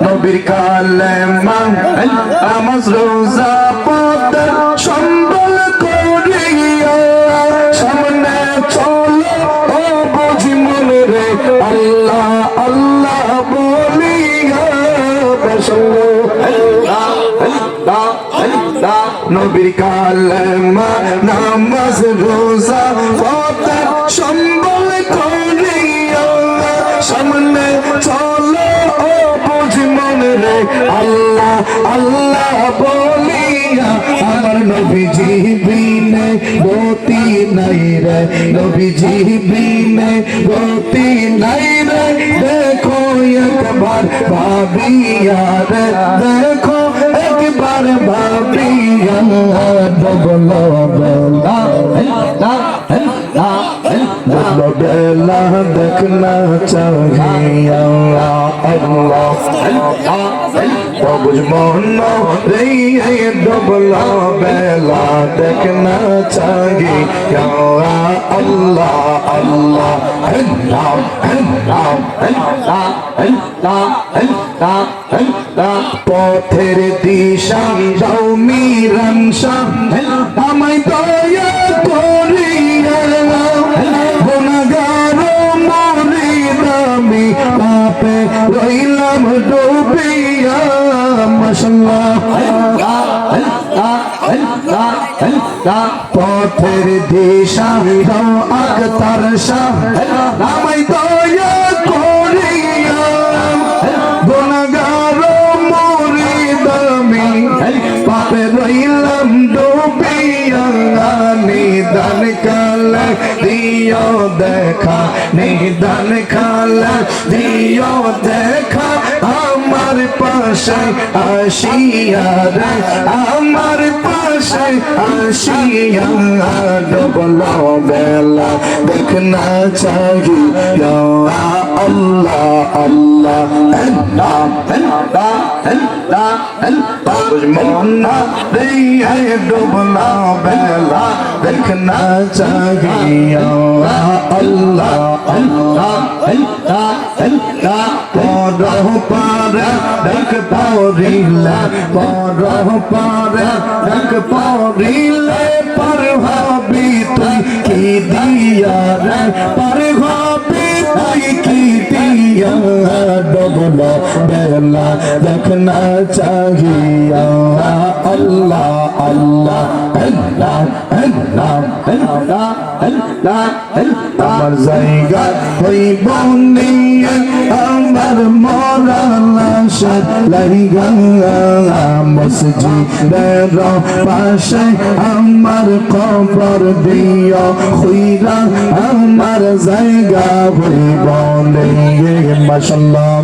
নবীর কালেমা নামাজ রোজা পথ সম্বল করিয়া সামনে চলো ও বুঝি মনে রে আল্লাহ আল্লাহ বলিয়া বসলো নবীর কালেমা নামাজ রোজা পথ সম্বল করিয়া সামনে চলো ও বুঝি মনে রে আল্লাহ আল্লাহ বলিয়া আমার নবীজি বিনে গতি নাই রে নবীজি বিনে গতি নাই রে দেখো একবার ভাবিয়া রে দেখো একবার ভাবিয়া বলো বেলা বলো বেলা দেখনা চাহিয়া আল্লাহ বুঝ মন রে ডবলা বেলা দেখনা চাহিয়া আল্লাহ আল্লাহ পথের দিশা যাও মিরাংশা আমায় দয়া করিয়া গুনাহগার মুরিদ আমি পাপে রইলাম ডুবিয়া মাশাআল্লাহ পথের দিশা যাও আখতার শাহ আমায় দয়া করিয়া গুনাহগার মুরিদ আমি পাপে রইলাম ডুবিয়া নিদান কালে দিও দেখা নিদান কালে দিও দেখা আমার পাশে আসিয়া রে আমার পাশে আসিয়া ডবলো বেলা দেখনা চাহিয়া আল্লাহ আল্লাহ মন্না রে ডবলা বেলা দেখনা চাহিয়া আল্লাহ আল্লাহ পরহ পারে দেখ পরিলে পরহ পারে দেখ পরিলে পর হবি তুই কি দিয়া রে পর হবি তুই কি দিয়া ডবলা বেলা দেখনা চাহিয়া আল্লাহ আল্লাহ আল্লাহ আল্লাহ আল্লাহ আল্লাহ আমার জায়গা হইব নিয়ে আমার মরা লাশের লাইগা মসজিদের পাশে আমার কবর দিও খুইরা আমার জায়গা হইব নিয়ে মাশাআল্লাহ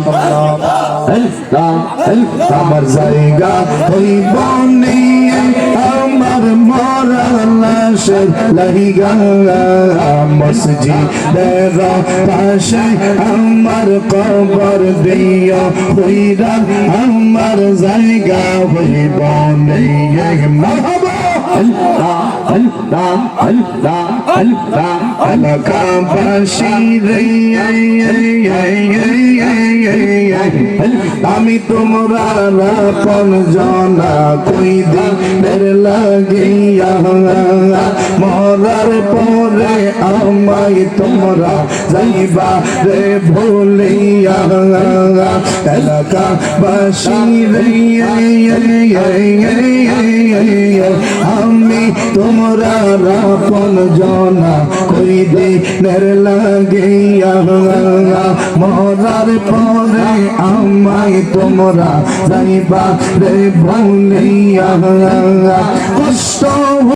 আমার জায়গা হইব নিয়ে আমার মরা লাশের লাইগা মসজিদের পাশে আমার কবর দিও খুইরা আমার জায়গা হইব নিয়ে মারহাবা আল্লাহ আল্লাহ আল্লাহ আল্লাহ এলাকাবাসী রে আমি তোমরা আপন জনা কই দিনের লাগিয়া মরার পরে আমায় তোমরা যাইবা রে ভুলিয়া এলাকাবাসী রে আমি তোমরা আপন জনা কই দিনের লাগিয়া মরার পরে আমায় তোমরা যাইবা রে ভুলিয়া কষ্ট